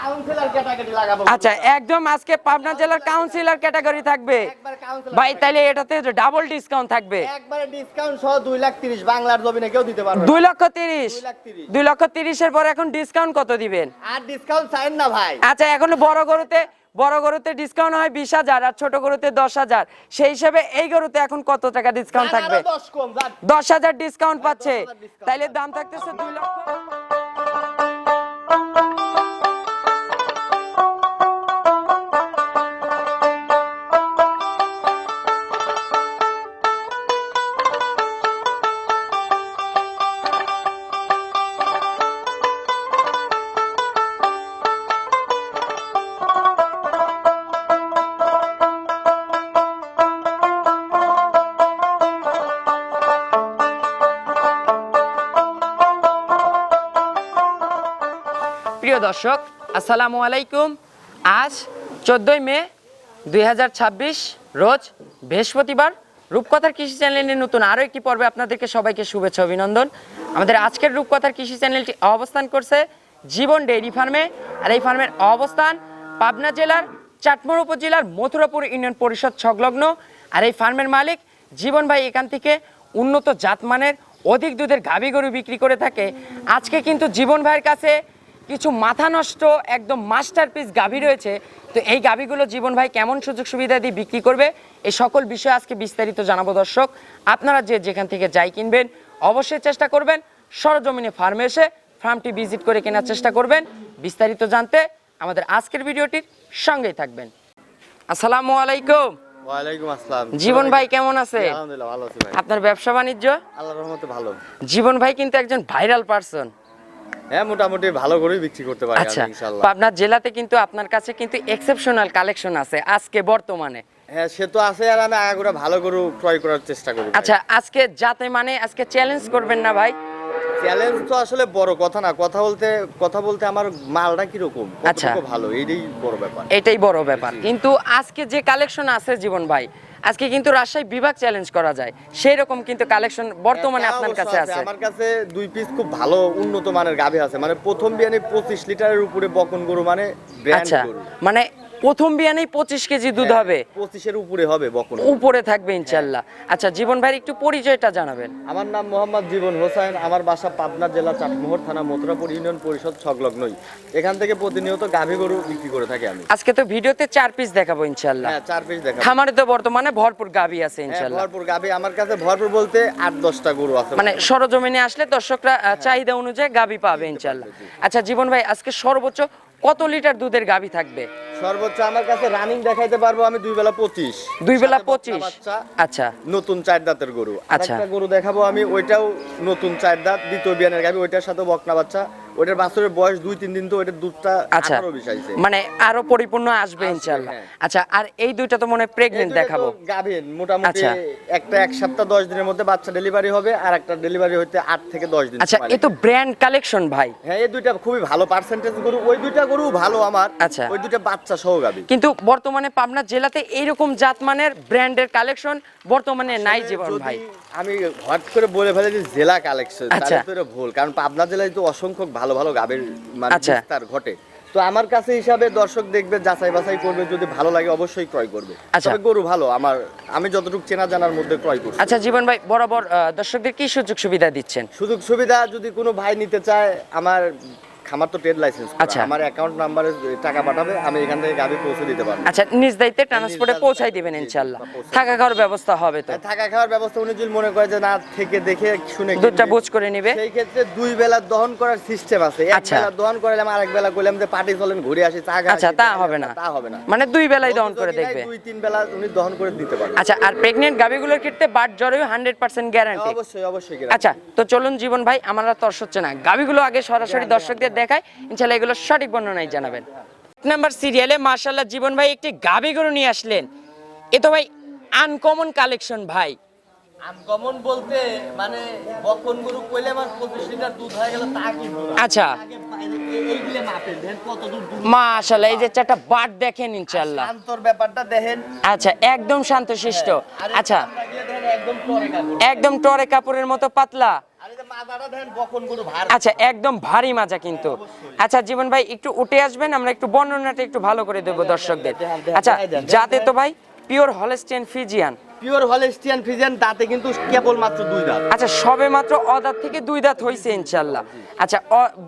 Councillor category লাগাবো। আচ্ছা, একদম আজকে পাবনা জেলার কাউন্সিলর ক্যাটাগরি থাকবে ভাই, তাইলে এটাতে ডাবল ডিসকাউন্ট থাকবে, একবারে ডিসকাউন্ট সহ 2,30,000 বাংলার জমিনে কেউ দিতে পারবে 2,30,000 2,30,000 এর পর এখন ডিসকাউন্ট কত দিবেন? আর ডিসকাউন্ট চাইেন না ভাই। আচ্ছা, এখন বড় গরুতে ডিসকাউন্ট হয় 20,000 আর ছোট গরুতে 10,000, সেই হিসেবে এই গরুতে এখন কত টাকা ডিসকাউন্ট থাকবে? 10,000 ডিসকাউন্ট পাচ্ছে, তাইলে দাম থাকতেছে 2 লক্ষ। প্রিয় দর্শক, আসসালামু আলাইকুম। আজ 14 মে 2026 রোজ বৃহস্পতিবার। রূপকথার কৃষি চ্যানেলের নতুন আরও একটি পর্বে আপনাদেরকে সবাইকে শুভেচ্ছা অভিনন্দন। আমাদের আজকের রূপকথার কৃষি চ্যানেলটি অবস্থান করছে জীবন ডেইরি ফার্মে, আর এই ফার্মের অবস্থান পাবনা জেলার চাটমোহর উপজেলার মথুরাপুর ইউনিয়ন পরিষদ সংলগ্ন। আর এই ফার্মের মালিক জীবন ভাই এখান থেকে উন্নত জাতমানের অধিক দুধের গাভী গরু বিক্রি করে থাকে। আজকে কিন্তু জীবন ভাইয়ের কাছে কিছু মাথা নষ্ট একদম মাস্টারপিস গাভী রয়েছে। তো এই গাভীগুলো জীবন ভাই কেমন সুযোগ সুবিধা দিয়ে বিক্রি করবে, এই সকল বিষয়ে আজকে বিস্তারিত জানাবো। দর্শক, আপনারা যেখান থেকে যাই কিনবেন অবশ্যই চেষ্টা করবেন সরজমিনে ফার্মে এসে ফার্মটি ভিজিট করে কেনার চেষ্টা করবেন। বিস্তারিত জানতে আমাদের আজকের ভিডিওটির সঙ্গেই থাকবেন। আসসালামু আলাইকুম। ওয়ালাইকুম আসসালাম। জীবন ভাই কেমন আছে? আলহামদুলিল্লাহ ভালো আছি ভাই। আপনার ব্যবসা বাণিজ্য? আল্লাহর রহমতে ভালো। জীবন ভাই কিন্তু একজন ভাইরাল পারসন। হ্যাঁ, মোটামুটি ভালো করেই বিক্রি করতে পারি আচ্ছা, ইনশাআল্লাহ। পাবনা জেলাতে কিন্তু আপনার কাছে কিন্তু এক্সেপশনাল কালেকশন আছে আজকে বর্তমানে। হ্যাঁ, সে তো আছে, আর আমি আগে করে ভালো গরু ক্রয় করার চেষ্টা করি। আচ্ছা, আজকে যাতে মানে আজকে চ্যালেঞ্জ করবেন না ভাই? চ্যালেঞ্জ তো আসলে বড় কথা না, কথা বলতে আমার মালটা কি রকম, আচ্ছা, কতটুকু ভালো, এইটাই বড় ব্যাপার। এটাই বড় ব্যাপার। কিন্তু আজকে যে কালেকশন আছে জীবন ভাই, আজকে কিন্তু রাজশাহী বিভাগ চ্যালেঞ্জ করা যায়, সেই রকম কিন্তু কালেকশন বর্তমানে হ্যাঁ, আপনার কাছে আছে। আমার কাছে 2 পিস খুব ভালো উন্নত মানের গাভী আছে, মানে প্রথম বিয়ানে 25 লিটারের উপরে বকন গরু, মানে ব্র্যান্ড আচ্ছা, গরু। মানে প্রথম বিয়ানেই 25 কেজি দুধ হবে, 25 এর উপরে হবে বকন, উপরে থাকবে ইনশাআল্লাহ। আচ্ছা জীবন ভাই একটু পরিচয়টা জানাবেন। আমার নাম মোহাম্মদ জীবন হোসেন, আমার বাসা পাবনা জেলা চাটমোহর থানা মথুরাপুর ইউনিয়ন পরিষদ সংলগ্নই। এখান থেকে প্রতিনিয়ত গাভী গরু বিক্রি করে থাকি আমি। আজকে তো ভিডিওতে 4 পিস দেখাবো ইনশাআল্লাহ। হ্যাঁ, 4 পিস দেখাবো। খামারে তো বর্তমানে ভরপুর গাভী আছে ইনশাআল্লাহ। ভরপুর গাভী আমার কাছে, ভরপুর বলতে 8-10টা গরু আছে, মানে সরজমিনে আসলে দর্শকরা চাহিদা অনুযায়ী গাভী পাবে ইনশাআল্লাহ। আচ্ছা জীবন ভাই, আজকে সর্বোচ্চ কত লিটার দুধের গাভী থাকবে? সর্বোচ্চ আমার কাছে রানিং দেখাইতে পারবো আমি 2 বেলা 25। 2 বেলা 25। আচ্ছা, নতুন 4 দাঁতের গরু। আচ্ছা, একটা গরু দেখাবো আমি, ওইটাও নতুন 4 দাঁত, দ্বিতীয় বিয়ানের গাভী, ওইটার সাথে বকনা বাচ্চা। ওইটার বাছুরের বয়স 2-3 দিন, তো ওইটার দুধটা 18-20 আইছে, মানে আরো পরিপূর্ণ আসবে ইনশাআল্লাহ। আচ্ছা, আর এই দুইটা তো মনে প্রেগন্যান্ট দেখাবো। গাভীর মোটামুটি একটা 1 সপ্তাহ 10 দিনের মধ্যে বাচ্চা ডেলিভারি হবে, আর একটা ডেলিভারি হইতে 8 থেকে 10 দিন। আচ্ছা, এই তো ব্র্যান্ড কালেকশন ভাই। হ্যাঁ, এই দুইটা খুবই ভালো পার্সেন্টেজ গরু, ওই দুইটা গরু ভালো আমার। আচ্ছা, ওই দুইটা বাচ্চা সহ গাভী। কিন্তু বর্তমানে পাবনা জেলাতে এইরকম জাতমানের ব্র্যান্ডের কালেকশন বর্তমানে নাই জীবন ভাই। আমি হট করে বলে ফেলে যে জেলা কালেকশন, আচ্ছা, তাহলে তো এটা ভুল, কারণ পাবনা জেলায় তো অসংখ্য ভালো ভালো গাভীর মানে বিস্তার ঘটে। তো আমার কাছে হিসাবে দর্শক দেখবে, যাচাই বাছাই করবে, যদি ভালো লাগে অবশ্যই ক্রয় করবে। তবে গরু ভালো আমি যতটুকু চেনা জানার মধ্যে ক্রয় করছি। আচ্ছা জীবন ভাই, বরাবর দর্শকদের কি সুযোগ সুবিধা দিচ্ছেন? সুযোগ সুবিধা যদি কোনো ভাই নিতে চায়, আমার খামার তো ট্রেড লাইসেন্স, আমার অ্যাকাউন্ট নাম্বারে টাকা পাঠাবে, আমি এখান থেকে গাভী পৌঁছে দিতে পারবো। আচ্ছা, নিজ দায়িত্বে ট্রান্সপোর্টে পৌঁছাই দিবেন ইনশাআল্লাহ। থাকা খাওয়ার ব্যবস্থা হবে তো? থাকা খাওয়ার ব্যবস্থা উনি যদি মনে করে যে না, থেকে দেখে শুনে দুধটা বুঝ করে নেবে, সেই ক্ষেত্রে 2 বেলা দহন করার সিস্টেম আছে। এক বেলা দহন করালাম, আরেক বেলা কইলাম যে পার্টি চলেন ঘুরে আসি চা খাই। আচ্ছা, তা হবে না, মানে 2 বেলাই দহন করে দেখবে। 2-3 বেলা উনি দহন করে দিতে পারবে। আচ্ছা, আর প্রেগন্যান্ট গাভীগুলোর ক্ষেত্রে বাট জ্বরে 100% গ্যারান্টি? অবশ্যই অবশ্যই গ্যারান্টি। আচ্ছা, তো চলুন জীবন ভাই, আমরা তর্স হচ্ছে না, গাভীগুলো আগে সরাসরি দর্শকদের দেখাই, ইনশাআল্লাহ এগুলো সঠিক বর্ণনাই জানাবেন। এক নাম্বার সিরিয়ালে মাশাআল্লাহ জীবন ভাই একটি গাভী গরু নিয়ে আসলেন। এ তো ভাই আনকমন কালেকশন ভাই। আনকমন বলতে মানে বকন গরু কইলে আমার 25 লিটার দুধ হয়ে গেল তা কি? আচ্ছা, এইগুলা মাপেন দেন কত দুধ। মাশাআল্লাহ, এই যে চারটা বাট দেখেন ইনশাআল্লাহ। শান্তর ব্যাপারটা দেখেন। আচ্ছা, একদম শান্তশিষ্ট। আচ্ছা, একদম টরে কাপড়, একদম টরে কাপড়ের মতো পাতলা। আচ্ছা একদম ভারী মাজা কিন্তু। আচ্ছা জীবন ভাই একটু উঠে আসবেন, আমরা একটু বর্ণনাটা একটু ভালো করে দেবো দর্শকদের। আচ্ছা যাতে তো ভাই pure Holstein Friesian, pure Holstein Friesian, দাঁতে কিন্তু কেবল মাত্র 2 দাঁত। আচ্ছা সবে মাত্র অদাঁত থেকে 2 দাঁত হইছে ইনশাআল্লাহ। আচ্ছা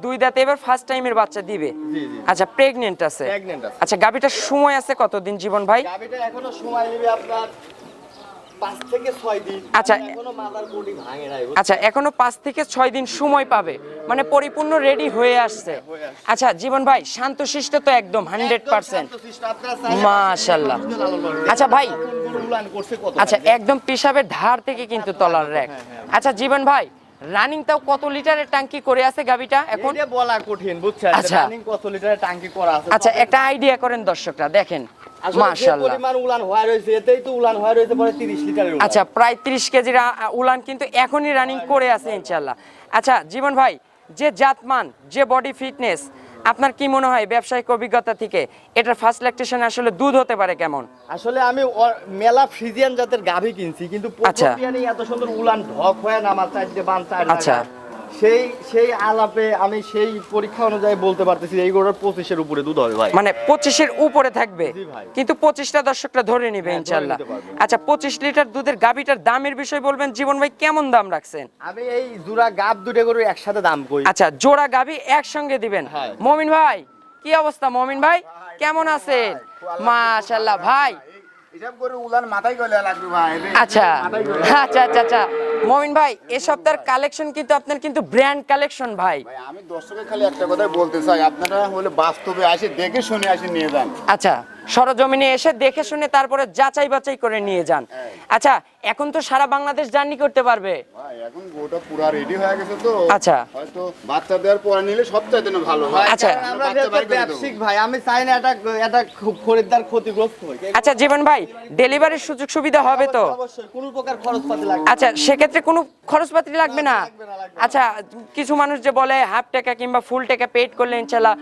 2 দাঁতে এবার ফার্স্ট টাইমের বাচ্চা দিবে। আচ্ছা প্রেগন্যান্ট আছে। আচ্ছা গাবিটার সময় আছে কতদিন জীবন ভাই? গাবিটা এখনো সময় নেবে আপনার 5 থেকে 6 দিন। আচ্ছা এখনো মাদার বডি ভাঙে নাই। আচ্ছা এখনো 5 থেকে 6 দিন সময় পাবে, মানে পরিপূর্ণ রেডি হয়ে আসছে। আচ্ছা জীবন ভাই শান্তশিষ্ট তো একদম 100%। মাশাআল্লাহ। আচ্ছা ভাই, আচ্ছা একদম পেশাবের ধার থেকে কিন্তু তলার র‍্যাক। আচ্ছা জীবন ভাই রানিংটাও কত লিটারের ট্যাঙ্কি করে আছে গাবিটা এখন? এটা বলা কঠিন বুঝছেন, রানিং কত লিটারের ট্যাঙ্কি করা আছে। আচ্ছা একটা আইডিয়া করেন দর্শকরা, দেখেন মাশাআল্লাহ পরিমাণ উলান হয়ে রয়েছে, এতেই তো উলান হয়ে রয়েছে পরে 30 লিটারের উলান। আচ্ছা প্রায় 30 কেজির উলান কিন্তু এখনই রানিং করে আছে ইনশাআল্লাহ। আচ্ছা জীবন ভাই যে জাতমান, যে বডি ফিটনেস, আপনার কি মনে হয় ব্যবসায়িক অভিজ্ঞতা থেকে এটার ফার্স্ট ল্যাকটেশন আসলে দুধ হতে পারে কেমন? আসলে আমি মেলা ফ্রিজিয়ান জাতের গাভী কিনছি, কিন্তু প্রথম দিনে এত সুন্দর উলান ঢক হয়ে নামা চাইতে বান চার। আচ্ছা সেই আলাপে আমি সেই পরীক্ষা অনুযায়ী বলতে পারতেছি এই গরুর 25-এর উপরে দুধ হবে ভাই। মানে 25-এর উপরে থাকবে, কিন্তু 25টা দর্শকরা ধরে নিবে ইনশাআল্লাহ। আচ্ছা 25 লিটার দুধের গাভীটার দামের বিষয় বলবেন জীবন ভাই, কেমন দাম রাখছেন? আমি এই জোড়া গাব দুটো গরু একসাথে দাম কই। আচ্ছা জোড়া গাভী একসঙ্গে দিবেন। মমিন ভাই কি অবস্থা? মমিন ভাই কেমন আছেন? মাশাআল্লাহ ভাই হিসাব করে উলান মাথায় গলে লাগবে ভাই। আচ্ছা আচ্ছা আচ্ছা আচ্ছা মমিন ভাই এই সপ্তাহের কালেকশন কিন্তু আপনার কিন্তু ব্র্যান্ড কালেকশন ভাই। ভাই আমি দর্শকের খালি একটা কথাই বলতে চাই, আপনারা হলে বাস্তবে আসে দেখে শুনে আসে নিয়ে যান। আচ্ছা সরজমিনে এসে দেখে শুনে তারপরে যাচাই বাছাই করে নিয়ে যান। আচ্ছা এখন তো সারা বাংলাদেশ জার্নি করতে পারবে ভাই, এখন গোটা পুরা রেডি হয়ে গেছে তো। আচ্ছা হয়তো বাচ্চা দেওয়ার পরে নিলে সবচাইতে ভালো হয়। আচ্ছা আমরা ব্যবসায়িক ভাই, আমি চাই না এটা খরিদ্দার ক্ষতিগ্রস্ত হয়। আচ্ছা জীবন ভাই ডেলিভারির সুযোগ সুবিধা হবে তো? অবশ্যই, কোনো প্রকার খরচপাতি লাগবে। আচ্ছা সেক্ষেত্রে কোনো খরচপাতি লাগবে না? আচ্ছা কিছু মানুষ যে বলে হাফ টাকা কিংবা ফুল টাকা পেড করলে ইনশাআল্লাহ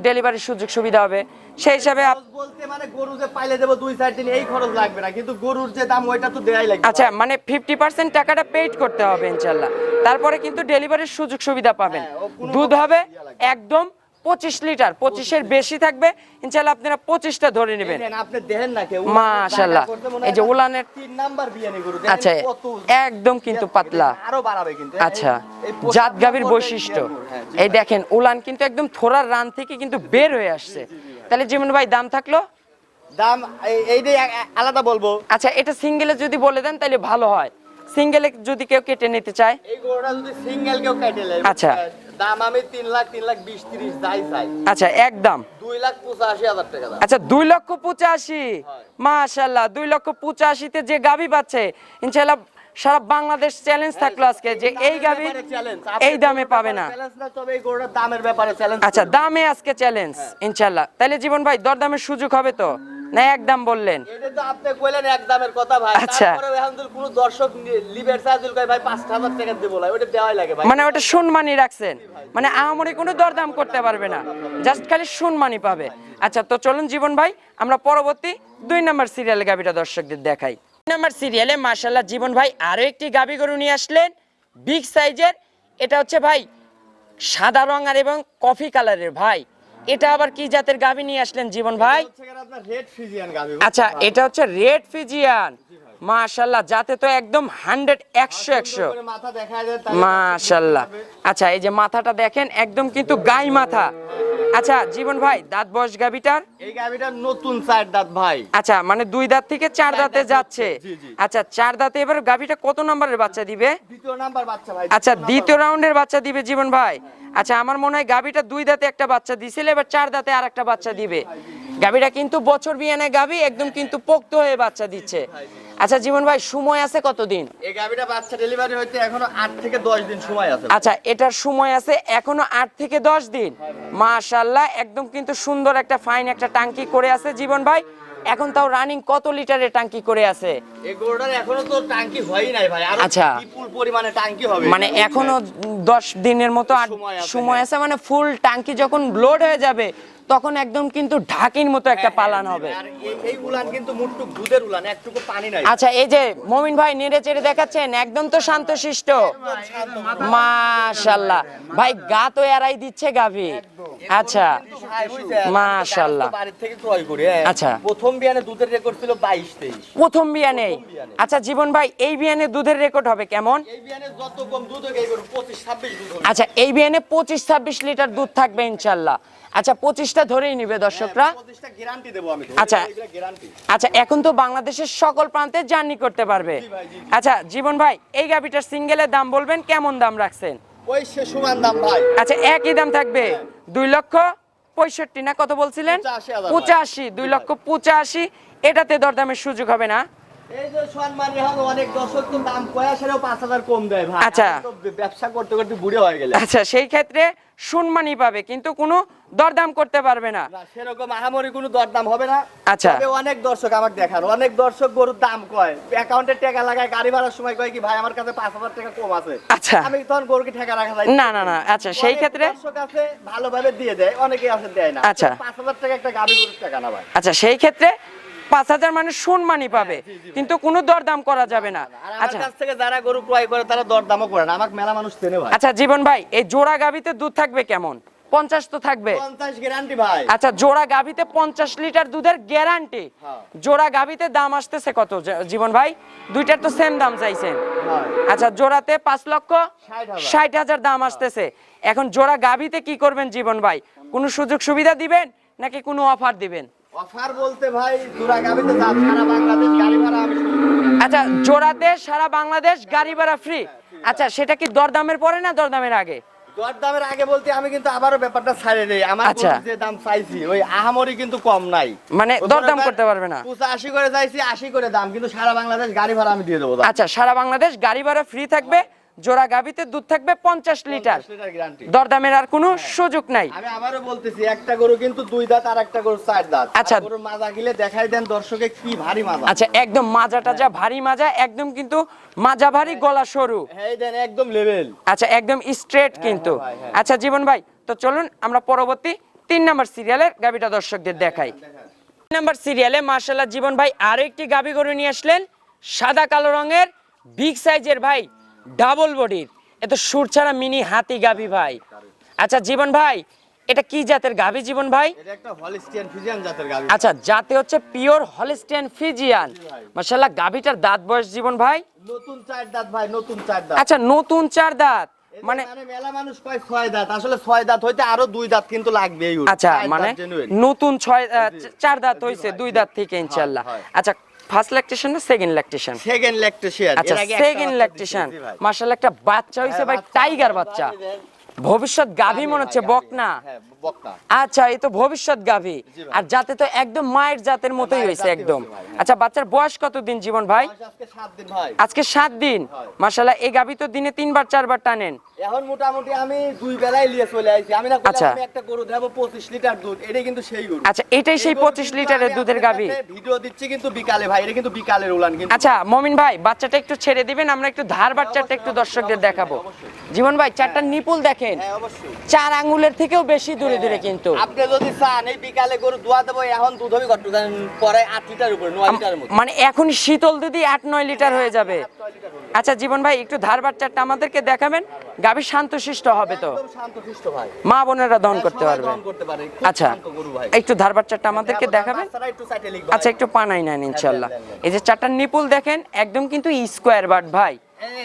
ডেলিভারির সুযোগ সুবিধা হবে, সেই হিসাবে বলতে মানে গরু যে পাইলে দেব 2-4 দিন এই খরচ লাগবে না, কিন্তু গরুর যে দাম ওইটা তো দেয়াই লাগবে। আচ্ছা মানে 50% টাকাটা পেড করতে হবে ইনশাআল্লাহ, তারপরে কিন্তু ডেলিভারির সুযোগ সুবিধা পাবেন। দুধ হবে একদম 25 লিটার, 25-এর বেশি থাকবে ইনশাআল্লাহ, আপনারা 25টা ধরে নেবেন। আপনি দেখেন না কেউ মাশাআল্লাহ এই যে উলানের 3 নাম্বার বিয়ানি গরু দেখেন আচ্ছা কত একদম কিন্তু পাতলা, আরো বাড়াবে কিন্তু। আচ্ছা জাত গাভীর বৈশিষ্ট্য এই দেখেন, উলান কিন্তু একদম থোড়ার রান থেকে কিন্তু বের হয়ে আসছে। তাহলে জীবন ভাই দাম থাকলো? দাম এই যে আলাদা বলবো। আচ্ছা এটা সিঙ্গেলে যদি বলে দেন তাহলে ভালো হয়, সিঙ্গেলে যদি কেউ কেটে নিতে চায়। এই গরুটা যদি সিঙ্গেল কেউ কেটে নেয়, আচ্ছা দাম আমি 3 লাখ 30 যাই চাই। আচ্ছা একদম 2,85,000 টাকা দাম। আচ্ছা 2,85,000 মাশাআল্লাহ 2,85,000 তে যে গাভী পাচ্ছে ইনশাআল্লাহ সারা বাংলাদেশ চ্যালেঞ্জ থাকলো আজকে যে এই গাভী এই দামে পাবে না। তবে এই গরুটার দামের ব্যাপারে চ্যালেঞ্জ। আচ্ছা দামে আজকে চ্যালেঞ্জ ইনশাআল্লাহ। তাহলে জীবন ভাই দরদামের সুযোগ হবে তো না একদম বললেন? এটা তো আপনি কইলেন একদমের কথা ভাই, তারপরে এখন যদি কোনো দর্শক লিভার চার্জুল কয় ভাই 5,000 টাকা দেব না, ওটা দেওয়াই লাগে ভাই। মানে ওটা সম্মানই রাখছেন, মানে আহামরি কোনো দরদাম করতে পারবে না, জাস্ট খালি সম্মানই পাবে। আচ্ছা তো চলুন জীবন ভাই আমরা পরবর্তী 2 নম্বর সিরিয়ালে গাভীটা দর্শকদের দেখাই। 2 নম্বর সিরিয়ালে মাশাআল্লাহ জীবন ভাই আরো একটি গাভী গরু নিয়ে আসলেন বিগ সাইজের। এটা হচ্ছে ভাই সাদা রং আর এবং কফি কালারের ভাই, এটা আবার কি জাতের গাভী নিয়ে আসলেন জীবন ভাই? আচ্ছা এটা হচ্ছে রেড ফিজিয়ান মাশাআল্লাহ, যাতে তো একদম 100 মাশাআল্লাহ। আচ্ছা এই যে মাথাটা দেখেন একদম কিন্তু গাই মাথা। আচ্ছা জীবন ভাই দাঁত বয়স গাভীটার? এই গাভীটার নতুন 4 দাঁত ভাই। আচ্ছা মানে 2 দাঁত থেকে 4 দাঁতে যাচ্ছে। আচ্ছা 4 দাঁতে এবার গাভীটা কত নম্বরের বাচ্চা দিবে? দ্বিতীয় নাম্বার বাচ্চা ভাই। আচ্ছা দ্বিতীয় রাউন্ডের বাচ্চা দিবে জীবন ভাই। আচ্ছা আমার মনে হয় গাভীটা 2 দাঁতে একটা বাচ্চা দিছিল, এবার 4 দাঁতে আরেকটা বাচ্চা দিবে। গাভীটা কিন্তু বছর বিয়ানে গাভী একদম কিন্তু পোক্ত হয়ে বাচ্চা দিচ্ছে। আচ্ছা জীবন ভাই সময় আছে কতদিন? এই গাভীটা বাচ্চা ডেলিভারি হইতে এখনো 8 থেকে 10 দিন সময় আছে। আচ্ছা এটার সময় আছে এখনো 8 থেকে 10 দিন। মাশাআল্লাহ একদম কিন্তু সুন্দর একটা ফাইন একটা টাঙ্কি করে আছে জীবন ভাই। এখন তাও রানিং কত লিটারের টাঙ্কি করে আছে? এই গরুটার এখনো তো টাঙ্কি হয়ই নাই ভাই, আরো আচ্ছা বিপুল পরিমাণে টাঙ্কি হবে, মানে এখনো 10 দিনের মতো সময় আছে, মানে ফুল টাঙ্কি যখন লোড হয়ে যাবে তখন একদম কিন্তু ঢাকির মতো একটা পালান হবে। আর এই উলান কিন্তু মুটটুক দুধের উলান, একটুকু পানি নাই। আচ্ছা, এই যে মমিন ভাই নেড়ে চেড়ে দেখাচ্ছেন, একদম তো শান্তশিষ্ট, মাশাআল্লাহ। ভাই গা তো এরাই দিচ্ছে গাভী। আচ্ছা, মাশাআল্লাহ। বাড়ি থেকে ক্রয় করে। আচ্ছা, প্রথম বিয়ানে দুধের রেকর্ড ছিল 22-23। প্রথম বিয়ানে। আচ্ছা জীবন ভাই, এই বিয়ানে দুধের রেকর্ড হবে কেমন? এই বিয়ানে যত কম দুধ হবে, এই 25-26 দুধ হবে। আচ্ছা, এই বিয়ানে 25-26 লিটার দুধ থাকবে ইনশাআল্লাহ। আচ্ছা, 25টা ধরেই নিবে দর্শকরা। 25টা গ্যারান্টি দেব আমি। আচ্ছা গ্যারান্টি। আচ্ছা, এখন তো বাংলাদেশের সকল প্রান্তে জার্নি করতে পারবে। আচ্ছা জীবন ভাই, এই গাভিটার সিঙ্গেলের দাম বলবেন, কেমন দাম রাখছেন? ওই সে সমান দাম ভাই। আচ্ছা, একই দাম থাকবে 2,65,000 না কত বলছিলেন? 85,000। 2,85,000। এটাতে দরদামের সুযোগ হবে না? এই যে সম্মান এখন অনেক দর্শক তো দাম কয়া সেটাও 5,000 কম দেয় ভাই। আচ্ছা। আমি তো ব্যবসা করতে করতে বুড়ো হয়ে গেলে। আচ্ছা, সেই ক্ষেত্রে সম্মানই পাবে, কিন্তু কোনো দরদাম করতে পারবে না। না, সেরকম আহামরি কোনো দরদাম হবে না। আচ্ছা। তবে অনেক দর্শক আমাকে দেখান, অনেক দর্শক গরুর দাম কয়, অ্যাকাউন্টে টাকা লাগায়, গাড়ি ভাড়ার সময় কয় কি ভাই আমার কাছে 5,000 টাকা কম আছে। আচ্ছা। আমি তখন গরুকে টাকা রাখা যায় না না না, আচ্ছা সেই ক্ষেত্রে দর্শক আছে ভালোভাবে দিয়ে দেয়, অনেকে আছে দেয় না। আচ্ছা। 5,000 টাকা একটা গাড়ি গরুর টাকা না ভাই। আচ্ছা, সেই ক্ষেত্রে 5,000 মানে সম্মানই পাবে, কিন্তু কোনো দরদাম করা যাবে না। আর আমার আচ্ছা কাছ থেকে যারা গরু ক্রয় করে তারা দরদামও করে না, আমাকে মেলা মানুষ চেনে ভাই। আচ্ছা জীবন ভাই, এই জোড়া গাভীতে দুধ থাকবে কেমন? 50 তো থাকবে। 50 গ্যারান্টি ভাই। আচ্ছা, জোড়া গাভীতে 50 লিটার দুধের গ্যারান্টি। হ্যাঁ। জোড়া গাভীতে দাম আসতেছে কত জীবন ভাই? দুইটার তো সেম দাম চাইছেন। হ্যাঁ। আচ্ছা, জোড়াতে 60,000 5,60,000 দাম আসতেছে। এখন জোড়া গাভীতে কি করবেন জীবন ভাই? কোনো সুযোগ সুবিধা দিবেন নাকি কোনো অফার দিবেন? অফার বলতে ভাই জোড়া গাবিতে যা সারা বাংলাদেশ গাড়ি ভাড়া আমি শুরু করি। আচ্ছা, জোড়াতে সারা বাংলাদেশ গাড়ি ভাড়া ফ্রি। আচ্ছা, সেটা কি দরদামের পরে না দরদামের আগে? দরদামের আগে বলতে আমি কিন্তু আবারও ব্যাপারটা ছাড়ে দেই। আমার আচ্ছা। গরুর যে দাম চাইছি ওই আহামরি কিন্তু কম নাই, মানে দরদাম করতে পারবে না। 85 করে চাইছি, 80 করে দাম, কিন্তু সারা বাংলাদেশ গাড়ি ভাড়া আমি দিয়ে দেবো। আচ্ছা, সারা বাংলাদেশ গাড়ি ভাড়া ফ্রি থাকবে। জোড়া গাভীতে দুধ থাকবে 50 লিটার। 50 litre guarantee. দরদামের আর কোনো সুযোগ নাই। আমি আবারও বলতেছি, একটা গরু কিন্তু 2 দাঁত আর একটা গরু 4 দাঁত। আচ্ছা। আর গরুর মাজা গিলে দেখাই দেন দর্শকে কি ভারী মাজা। আচ্ছা, একদম মাজাটা যা ভারী মাজা, একদম কিন্তু মাজা ভারী, গলা সরু। হ্যাঁ দেন একদম লেভেল। আচ্ছা, একদম স্ট্রেট কিন্তু। ভাই, হ্যাঁ। আচ্ছা জীবন ভাই, তো চলুন আমরা পরবর্তী 3 নাম্বার সিরিয়ালের গাভীটা দর্শকদের দেখাই। 3 নাম্বার সিরিয়ালে মাশাআল্লাহ জীবন ভাই আরো একটি গাভী গরু নিয়ে আসলেন, সাদা কালো রঙের, বিগ সাইজের ভাই, ডাবল বডির। এত সুর ছাড়া মিনি হাতি গাভী ভাই। আচ্ছা জীবন ভাই, এটা কি জাতের গাভী জীবন ভাই? এটা একটা হলিস্টিয়ান ফ্রিজিয়ান জাতের গাভী। আচ্ছা, জাতে হচ্ছে পিওর হলিস্টিয়ান ফ্রিজিয়ান। মাশাআল্লাহ, গাভীটার দাঁত বয়স জীবন ভাই? নতুন 4 দাঁত ভাই, নতুন 4 দাঁত। আচ্ছা, নতুন 4 দাঁত। মানে মানে মেলা মানুষ কয় 6 দাঁত, আসলে 6 দাঁত হইতে আরো 2 দাঁত কিন্তু লাগবে এই গরু। আচ্ছা, 4 দাঁত মানে genuine। নতুন 4 দাঁত হইছে, 2 দাঁত থেকে ইনশাআল্লাহ। হয়। আচ্ছা, ফার্স্ট ল্যাকটেশন না সেকেন্ড ল্যাকটেশন? Second lactation. আচ্ছা, সেকেন্ড ল্যাকটেশন। মাশাআল্লাহ, একটা বাচ্চা হইছে ভাই, টাইগার বাচ্চা। ভবিষ্যৎ গাভী মনে হচ্ছে, বকনা। হ্যাঁ, বকনা। আচ্ছা, এই তো ভবিষ্যৎ গাভী। আর যাতে তো একদম মায়ের জাতের মতোই হইছে একদম। আচ্ছা, বাচ্চার বয়স কত দিন জীবন ভাই? আজকে 7 দিন ভাই। আজকে 7 দিন। মাশাআল্লাহ, এই গাভী তো দিনে 3 বার 4 বার টানেন। এখন মোটামুটি আমি 2 বেলায় লিয়ে চলে আইছি। আমি না কইলাম আচ্ছা। আমি একটা গরু দেব 25 লিটার দুধ, এটাই কিন্তু সেই গরু। আচ্ছা, এটাই সেই 25 লিটারের দুধের গাভী। ভিডিও দিচ্ছি কিন্তু বিকালে ভাই, এটা কিন্তু বিকালের উলান কিন্তু। আচ্ছা মমিন ভাই, বাচ্চাটা একটু ছেড়ে দিবেন, আমরা একটু ধার বাচ্চাটা একটু দর্শকদের দেখাবো। জীবন ভাই, 4টা নিপুল দেখেন, হ্যাঁ অবশ্যই। 4 আঙ্গুলের থেকেও বেশি দূরে দূরে কিন্তু। আপনি যদি চান এই বিকালে গরু দোয়া দেবো, এখন দুধ হবে কত জানেন? পরে 8 লিটার উপরে, 9 লিটার মতো। মানে এখনই শীতল দুধই 8-9 লিটার হয়ে যাবে। আচ্ছা জীবন ভাই, একটু ধার বাচ্চাটা আমাদেরকে দেখাবেন। গাভী শান্তশিষ্ট হবে তো? একদম শান্তশিষ্ট ভাই। মা বোনেরা দহন করতে সবাই পারবে? দহন করতে পারে। খুব আচ্ছা, শান্ত গরু ভাই। একটু ধার বাচ্চাটা আমাদেরকে দেখাবেন। বাচ্চারা একটু সাইডে লিখবে। আচ্ছা, একটু পানাই নেন ইনশাআল্লাহ। এই যে 4টা নিপুল দেখেন, একদম কিন্তু স্কোয়ার বাট ভাই।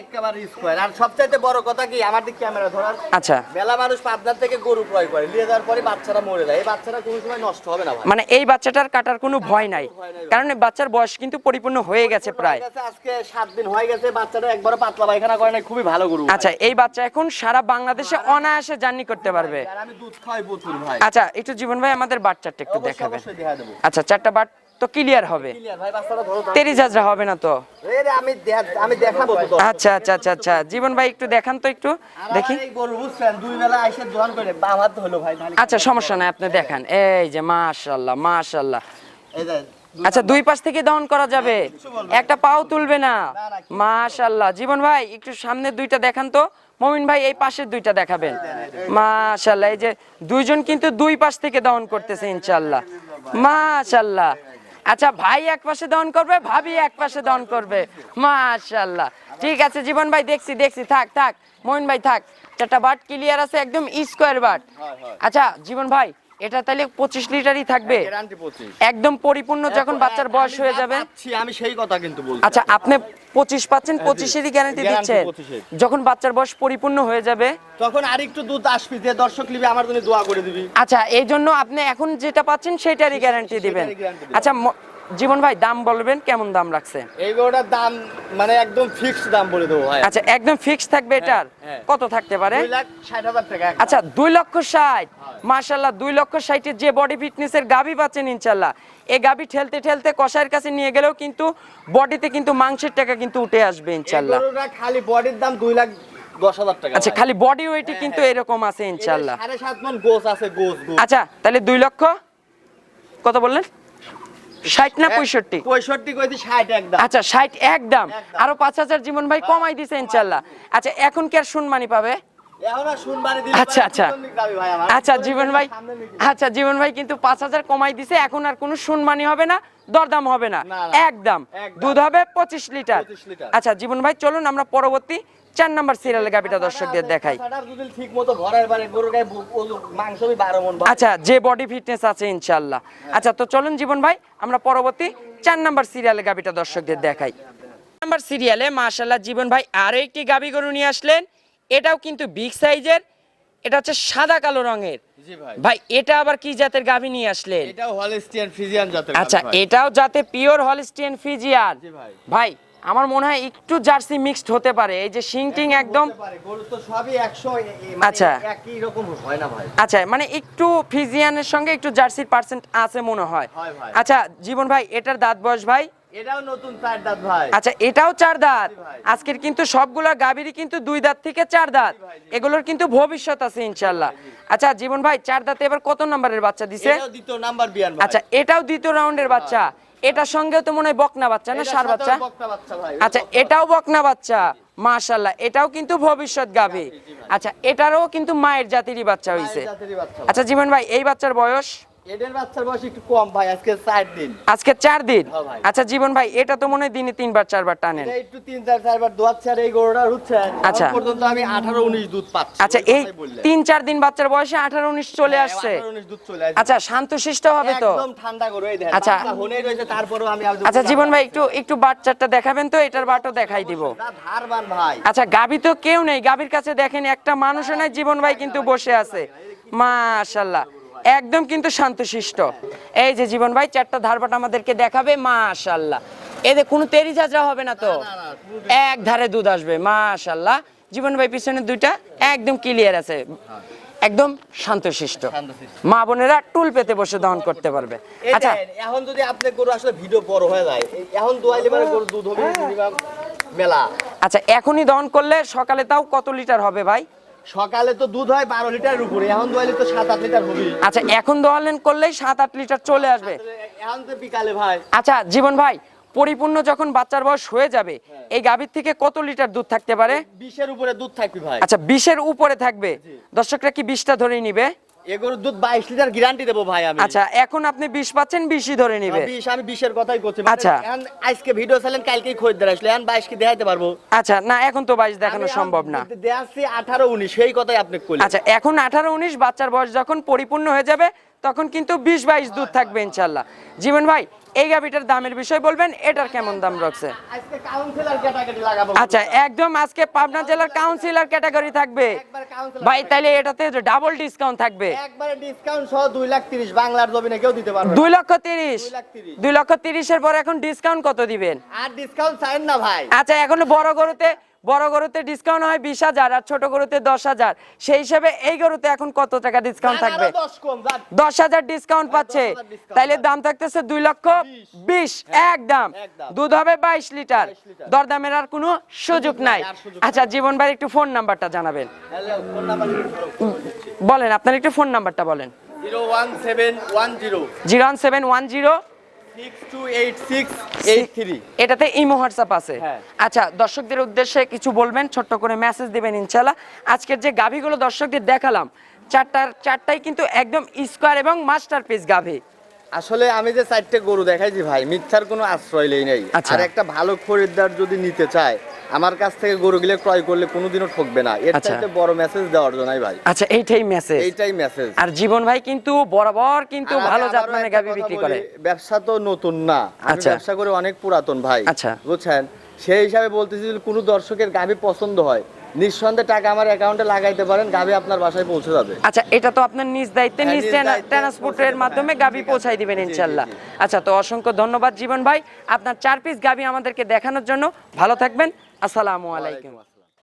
একেবারে স্কয়ার। আর সবচাইতে বড় কথা কি, আমার দিকে ক্যামেরা ধরার, আচ্ছা, মেলা মানুষ পাবনার থেকে গরু ক্রয় করে, নিয়ে যাওয়ার পরে বাচ্চারা মরে যায়। এই বাচ্চারা কোনো সময় নষ্ট হবে না ভাই। মানে এই বাচ্চাটার কাটার কোনো ভয় নাই, কারণ এই বাচ্চার বয়স কিন্তু পরিপূর্ণ হয়ে গেছে প্রায়। আজকে 7 দিন হয়ে গেছে, বাচ্চাটা একবারও পাতলা পায়খানা করে না, খুবই ভালো গরু। আচ্ছা, এই বাচ্চা এখন সারা বাংলাদেশে অনায়াসে জার্নি করতে পারবে। আর আমি দুধ খাই প্রচুর ভাই। আচ্ছা, একটু জীবন ভাই আমাদের বাচ্চাটা একটু অবশ্যই দেখাবেন। অবশ্যই দেখা দেবো। আচ্ছা, 4টা বাট তো ক্লিয়ার হবে, ক্লিয়ার ভাই, বাচ্চাটা ধরো তো। তেরি জাজরা হবে না তো? আমি দেখাবো তো। আচ্ছা আচ্ছা আচ্ছা আচ্ছা, জীবন ভাই একটু দেখান তো, একটু দেখি। আর এই গরু বুঝছেন, 2 বেলা আইসে দোয়ান করে বাম হাত হলো ভাই। আচ্ছা, সমস্যা নাই, আপনি দেখান। এই যে মাশাআল্লাহ মাশাআল্লাহ। এই যে আচ্ছা, 2 পাশ থেকে দহন করা যাবে, একটা পাও তুলবে না। মাশাআল্লাহ। জীবন ভাই একটু সামনে 2টা দেখান তো, মমিন ভাই এই পাশের দুইটা দেখাবেন। মাশাআল্লাহ, এই যে দুইজন কিন্তু দুই পাশ থেকে দহন করতেছে ইনশাআল্লাহ। মাশাআল্লাহ। আচ্ছা, ভাই এক পাশে দহন করবে, ভাবি এক পাশে দহন করবে। মাশাআল্লাহ, ঠিক আছে জীবন ভাই, দেখছি থাক মমিন ভাই থাক। চারটা বাট ক্লিয়ার আছে, একদম স্কোয়ার বাট। আচ্ছা জীবন ভাই, এটা তাহলে 25 লিটারই থাকবে গ্যারান্টি 25, একদম পরিপূর্ণ যখন বাচ্চার বয়স হয়ে যাবে। আমি সেই কথা কিন্তু বলছি। আচ্ছা, আপনি 25 পাচ্ছেন, 25-এরই গ্যারান্টি দিচ্ছেন। 25-এর। যখন বাচ্চার বয়স পরিপূর্ণ হয়ে যাবে তখন আরেকটু দুধ আসবে, যে দর্শক নিবে আমার জন্য দোয়া করে দিবি। আচ্ছা, এই জন্য আপনি এখন যেটা পাচ্ছেন সেটারই গ্যারান্টি দিবেন। guarantee দিবেন। আচ্ছা জীবন ভাই, দাম বলবেন, কেমন দাম রাখছে? এই গরুটার দাম মানে একদম ফিক্সড দাম বলে দেবো ভাই। আচ্ছা, একদম ফিক্স থাকবে এটার? হ্যাঁ। কত থাকতে পারে? 2,60,000 টাকা। আচ্ছা, 2,60,000। মাশাআল্লাহ, 2,60,000 যে বডি ফিটনেসের গাবি পাচ্ছেন ইনশাআল্লাহ। এই গাবি ঠেলতে কষাইয়ের কাছে নিয়ে গেলেও কিন্তু বডিতে কিন্তু মাংসের টাকা কিন্তু উঠে আসবে ইনশাআল্লাহ। এই গরুটা খালি বডির দাম 2,10,000 টাকা। আচ্ছা, খালি বডি ওয়েটে কিন্তু এরকম আছে ইনশাআল্লাহ। 7.5 মণ গোস আছে, গোস। আচ্ছা, তাহলে 2 লক্ষ কত বললেন? 60 না 65? 65 কইছি, 60 একদম। আচ্ছা, 60 একদম। আরো 5,000 জীবন ভাই কমাই দিছে ইনশাআল্লাহ। আচ্ছা, এখন কি আর শুনমানি পাবে? এখন আর শুনবানি দিলে আচ্ছা ভাই আমার। আচ্ছা জীবন ভাই, আচ্ছা জীবন ভাই কিন্তু 5,000 কমাই দিছে, এখন আর কোনো শুনমানি হবে না, দরদাম হবে না, না। একদম দুধ হবে 25 লিটার। 25 লিটার। আচ্ছা জীবন ভাই, চলুন আমরা পরবর্তী 4 নাম্বার সিরিয়ালের গাবিটা দর্শকদের দেখাই। ঠিক মতো ভরার বারে গরুর গায়ে মাংস 12 মণ। আচ্ছা, যে বডি ফিটনেস আছে ইনশাআল্লাহ। আচ্ছা, তো চলুন জীবন ভাই, আমরা পরবর্তী 4 নাম্বার সিরিয়ালের গাবিটা দর্শকদের দেখাই। নাম্বার সিরিয়ালে মাশাআল্লাহ জীবন ভাই আরো একটি গাবি গরু নিয়ে আসলেন। এটাও কিন্তু বিগ সাইজের, এটা হচ্ছে সাদা কালো রঙের। জি ভাই। ভাই, এটা আবার কি জাতের গাভী নিয়ে আসলেন? এটাও হলস্টিয়ান ফ্রিজিয়ান জাতের। আচ্ছা, এটাও জাতে পিওর হলস্টিয়ান ফ্রিজিয়ান। জি ভাই। ভাই, আমার মনে হয় একটু জার্সি মিক্সড হতে পারে, এই যে শিংটিং একদম। গরু তো সবই 100, আচ্ছা। একই রকম হয় না ভাই। আচ্ছা, মানে একটু ফ্রিজিয়ানের সঙ্গে একটু জার্সির পার্সেন্ট আছে মনে হয়। হয় ভাই। আচ্ছা জীবন ভাই, এটার দাঁত বয়স ভাই? এটাও নতুন 4 দাঁত ভাই। আচ্ছা, এটাও 4 দাঁত। জি ভাই। আজকের কিন্তু সবগুলা গাভীরই কিন্তু 2 দাঁত থেকে 4 দাঁত, এগুলোর কিন্তু ভবিষ্যৎ আছে ইনশাআল্লাহ। আচ্ছা জীবন ভাই, 4 দাঁতে এবার কত নম্বরের বাচ্চা দিছে? এটাও দ্বিতীয় নাম্বার বিয়ান ভাই। আচ্ছা, এটাও দ্বিতীয় রাউন্ডের বাচ্চা। এটার সঙ্গেও তো মনে হয় বকনা বাচ্চা না, এটার ষাঁড় বাচ্চা? সাথেও বকনা বাচ্চা ভাই। আচ্ছা, এটাও বকনা বাচ্চা। মাশাআল্লাহ, এটাও কিন্তু ভবিষ্যৎ গাভী। আচ্ছা, এটারও কিন্তু মায়ের জাতিরই বাচ্চা হইছে। মায়ের জাতেরই বাচ্চা। আচ্ছা জীবন ভাই, এই বাচ্চার বয়স? এদের বাচ্চার বয়স একটু কম ভাই, আজকে 4 দিন। আজকে 4 দিন। হ্যাঁ ভাই। আচ্ছা জীবন ভাই, এটা তো মনে হয় দিনে 3বার 4বার টানেন। এটা একটু 3-4 বার দোয়াচ্ছে, আর এই গরুটা হচ্ছে আচ্ছা। এখন পর্যন্ত আমি 18-19 দুধ পাচ্ছি। আচ্ছা, এই 3-4 দিন বাচ্চার বয়সে 18-19 চলে আসছে। 18-19 দুধ চলে আসছে। আচ্ছা, শান্তশিষ্ট হবে তো? একদম ঠান্ডা গরু, এই দেখেন। আচ্ছা। বাচ্চা হনেই রয়েছে, তারপরেও আমি আচ্ছা জীবন ভাই, একটু বাচ্চাটা দেখাবেন তো? এটার বাটও দেখাই দিব। ধারবান ভাই। আচ্ছা, গাভী তো কেউ নেই, গাভীর কাছে দেখেন একটা মানুষও নাই, জীবন ভাই কিন্তু বসে আছে। মাশাআল্লাহ, একদম কিন্তু শান্তশিষ্ট। এই যে জীবন ভাই 4টা ধারবাট আমাদেরকে দেখাবে। মাশাআল্লাহ, এতে কোনো তেরি ঝাঁঝরা হবে না তো? এক ধারে দুধ আসবে। মাশাআল্লাহ, জীবন ভাই পিছনে 2টা একদম ক্লিয়ার আছে, একদম শান্তশিষ্ট। মা বোনেরা টুল পেতে বসে দহন করতে পারবে। আচ্ছা, এখন যদি আপনি গরু আসলে ভিডিও বড় হয়ে যায়, এখন দোয়াইলে মানে গরু দুধ হবে মিনিমাম মেলা। আচ্ছা, এখনই দহন করলে সকালে তাও কত লিটার হবে ভাই? সকালে তো দুধ হয় 12 লিটারের উপরে, এখন দোয়াইলে তো 7-8 লিটার হবে। আচ্ছা, এখন দোয়ালেন করলেই 7-8 লিটার চলে আসবে। এখন তো বিকালে ভাই। আচ্ছা জীবন ভাই, পরিপূর্ণ যখন বাচ্চার বয়স হয়ে যাবে, এই গাভীর থেকে কত লিটার দুধ থাকতে পারে? 20-এর উপরে দুধ থাকবে ভাই। আচ্ছা, 20-এর উপরে থাকবে। দর্শকরা কি 20টা ধরে নিবে? এগুলোর দুধ 22 লিটার গ্যারান্টি দেবো ভাই আমি। আচ্ছা, এখন আপনি 20 পাচ্ছেন, 20ই ধরে নিবে। 20, আমি 20-এর কথাই করছি। আচ্ছা। এখন আজকে ভিডিও চাইলেন, কালকেই খরিদ্দার আসলে, এখন 22 কি দেখাইতে পারবো? আচ্ছা, না এখন তো 22 দেখানো সম্ভব না। দেখাচ্ছি 18-19, সেই কথাই আপনি কইলেন। আচ্ছা, এখন 18-19, বাচ্চার বয়স যখন পরিপূর্ণ হয়ে যাবে তখন কিন্তু 20-22 দুধ থাকবে ইনশাআল্লাহ। জীবন ভাই, এই গাভীটার দামের বিষয় বলবেন, এটার কেমন দাম রাখছে? আজকে কাউন্সিলর ক্যাটাগরি লাগাবো। আচ্ছা, একদম আজকে পাবনা জেলার কাউন্সিলর ক্যাটাগরি থাকবে ভাই, তাইলে এটাতে ডাবল ডিসকাউন্ট থাকবে। একবারে ডিসকাউন্ট সহ 2,30,000 বাংলার জমিনে কেউ দিতে পারবে না। 2,30,000। 2,30,000 2,30,000-এর পর এখন ডিসকাউন্ট কত দিবেন? আর ডিসকাউন্ট চাইেন না ভাই। আচ্ছা, এখন বড় গরুতে ডিসকাউন্ট হয় 20,000 আর ছোট গরুতে 10,000, সেই হিসাবে এই গরুতে এখন কত টাকা ডিসকাউন্ট থাকবে? 10 কম, 10,000 ডিসকাউন্ট পাচ্ছে, 10,000 discount তাইলে দাম থাকতেছে 2,20,000 একদম। একদম। দুধ হবে 22 লিটার, দরদামের আর কোনো সুযোগ নাই। আর সুযোগ আচ্ছা জীবন ভাই, একটু ফোন নাম্বারটা জানাবেন। হ্যালো, ফোন নাম্বার বলেন, আপনার একটু ফোন নাম্বারটা বলেন। 01710 01710 628683। এটাতে ইমো হোয়াটসঅ্যাপ আছে। হ্যাঁ। আচ্ছা, দর্শকদের উদ্দেশ্যে কিছু বলবেন, ছোট্ট করে মেসেজ দিবেন ইনশাআল্লাহ। আজকের যে গাভীগুলো দর্শকদের দেখালাম, চারটাই কিন্তু একদম স্কোয়ার এবং মাস্টারপিস গাভী। আসলে আমি যে 4টে গরু দেখাইছি ভাই, মিথ্যার কোনো আশ্রয় নেই। আচ্ছা। আর একটা ভালো খরিদ্দার যদি নিতে চায়, আমার কাছ থেকে গরুগুলো ক্রয় করলে কোনোদিনও ঠকবে না। এর আচ্ছা। চাইতে বড় মেসেজ দেওয়ার জন্যই ভাই। আচ্ছা, এইটাই মেসেজ। এইটাই মেসেজ। আর জীবন ভাই কিন্তু বরাবর কিন্তু আর আমি ভালো আবারও জাতমানের একটা গাভী কথা বিক্রি বলি, করে। ব্যবসা তো নতুন না, আমি আচ্ছা। ব্যবসা করে অনেক পুরাতন ভাই। আচ্ছা। বুঝছেন, সেই হিসাবে বলতেছি যদি কোনো দর্শকের গাভী পছন্দ হয়, নিঃসন্দেহে টাকা আমার অ্যাকাউন্টে লাগাইতে পারেন, গাভী আপনার বাসায় পৌঁছে যাবে। আচ্ছা, এটা তো আপনার নিজ দায়িত্বে, হ্যাঁ, নিজ নিজ দায়িত্বে ট্রান্সপোর্টের পৌঁছে মাধ্যমে দেবেন। গাভী ঠিক আছে। পৌঁছাই দিবেন জি, জি, ইনশাআল্লাহ। জি। আচ্ছা, তো অসংখ্য ধন্যবাদ জীবন ভাই আপনার 4 পিস গাভী আমাদেরকে দেখানোর জন্য। ভালো থাকবেন, আসসালামু আলাইকুম।